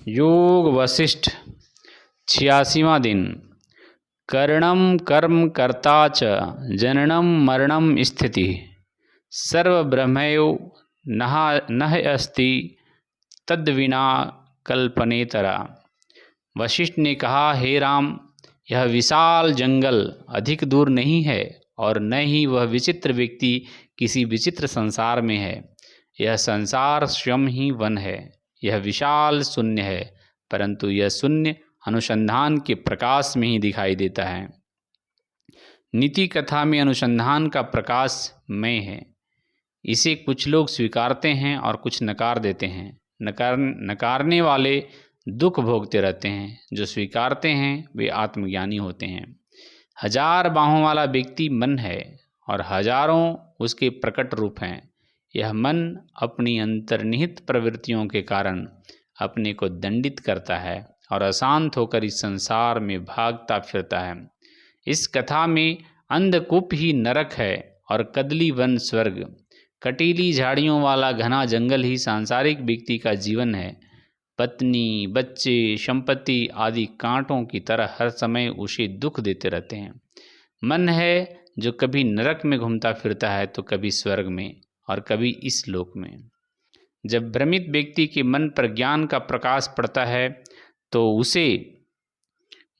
योग वशिष्ठ 86वां दिन। करणं कर्म कर्ता च जननं मरणं स्थिति सर्वब्रह्मैव नः अस्ति तद्विना कल्पनेतरा। वशिष्ठ ने कहा, हे राम, यह विशाल जंगल अधिक दूर नहीं है और न ही वह विचित्र व्यक्ति किसी विचित्र संसार में है। यह संसार स्वयं ही वन है। यह विशाल शून्य है, परंतु यह शून्य अनुसंधान के प्रकाश में ही दिखाई देता है। नीति कथा में अनुसंधान का प्रकाश मैं है। इसे कुछ लोग स्वीकारते हैं और कुछ नकार देते हैं। नकारने वाले दुख भोगते रहते हैं, जो स्वीकारते हैं वे आत्मज्ञानी होते हैं। हजार बाहों वाला व्यक्ति मन है और हजारों उसके प्रकट रूप हैं। यह मन अपनी अंतर्निहित प्रवृत्तियों के कारण अपने को दंडित करता है और अशांत होकर इस संसार में भागता फिरता है। इस कथा में अंधकूप ही नरक है और कदली वन स्वर्ग, कटीली झाड़ियों वाला घना जंगल ही सांसारिक व्यक्ति का जीवन है। पत्नी, बच्चे, संपत्ति आदि कांटों की तरह हर समय उसे दुख देते रहते हैं। मन है जो कभी नरक में घूमता फिरता है तो कभी स्वर्ग में और कभी इस लोक में। जब भ्रमित व्यक्ति के मन पर ज्ञान का प्रकाश पड़ता है तो उसे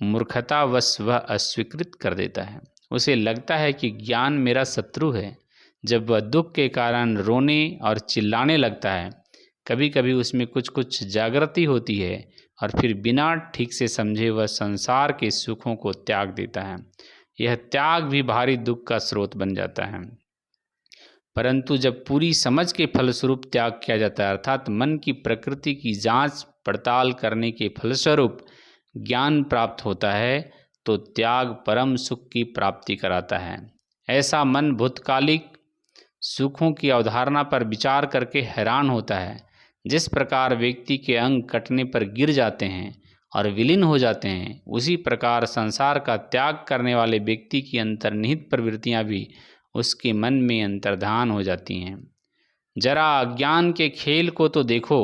मूर्खतावश वह अस्वीकृत कर देता है। उसे लगता है कि ज्ञान मेरा शत्रु है। जब वह दुख के कारण रोने और चिल्लाने लगता है, कभी कभी उसमें कुछ जागृति होती है और फिर बिना ठीक से समझे वह संसार के सुखों को त्याग देता है। यह त्याग भी भारी दुख का स्रोत बन जाता है। परंतु जब पूरी समझ के फलस्वरूप त्याग किया जाता है, अर्थात मन की प्रकृति की जांच पड़ताल करने के फलस्वरूप ज्ञान प्राप्त होता है, तो त्याग परम सुख की प्राप्ति कराता है। ऐसा मन भूतकालिक सुखों की अवधारणा पर विचार करके हैरान होता है। जिस प्रकार व्यक्ति के अंग कटने पर गिर जाते हैं और विलीन हो जाते हैं, उसी प्रकार संसार का त्याग करने वाले व्यक्ति की अंतर्निहित प्रवृत्तियां भी उसके मन में अंतर्धान हो जाती हैं। जरा अज्ञान के खेल को तो देखो,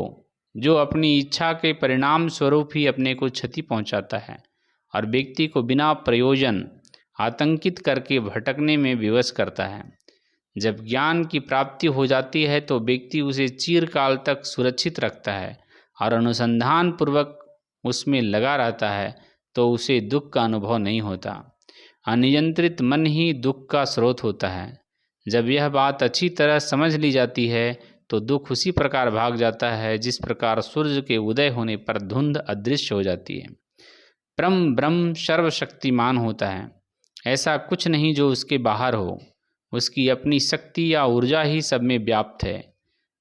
जो अपनी इच्छा के परिणाम स्वरूप ही अपने को क्षति पहुंचाता है और व्यक्ति को बिना प्रयोजन आतंकित करके भटकने में विवश करता है। जब ज्ञान की प्राप्ति हो जाती है तो व्यक्ति उसे चिरकाल तक सुरक्षित रखता है और अनुसंधान पूर्वक उसमें लगा रहता है, तो उसे दुख का अनुभव नहीं होता। अनियंत्रित मन ही दुख का स्रोत होता है। जब यह बात अच्छी तरह समझ ली जाती है तो दुख उसी प्रकार भाग जाता है जिस प्रकार सूर्य के उदय होने पर धुंध अदृश्य हो जाती है। परम ब्रह्म सर्वशक्तिमान होता है। ऐसा कुछ नहीं जो उसके बाहर हो। उसकी अपनी शक्ति या ऊर्जा ही सब में व्याप्त है।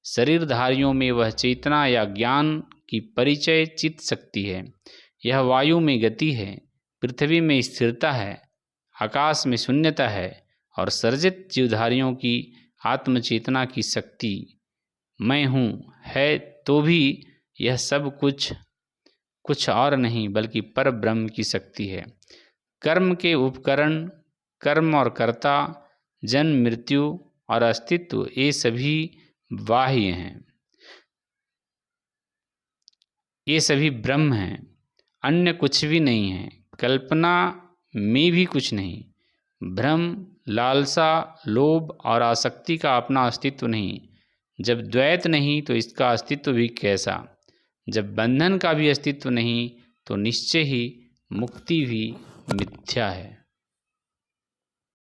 शरीरधारियों में वह चेतना या ज्ञान की परिचय चित्त शक्ति है। यह वायु में गति है, पृथ्वी में स्थिरता है, आकाश में शून्यता है और सर्जित जीवधारियों की आत्मचेतना की शक्ति मैं हूँ है। तो भी यह सब कुछ और नहीं बल्कि पर ब्रह्म की शक्ति है। कर्म के उपकरण, कर्म और कर्ता, जन्म, मृत्यु और अस्तित्व, ये सभी बाह्य हैं। ये सभी ब्रह्म हैं, अन्य कुछ भी नहीं है। कल्पना में भी कुछ नहीं। भ्रम, लालसा, लोभ और आसक्ति का अपना अस्तित्व नहीं। जब द्वैत नहीं तो इसका अस्तित्व भी कैसा। जब बंधन का भी अस्तित्व नहीं तो निश्चय ही मुक्ति भी मिथ्या है।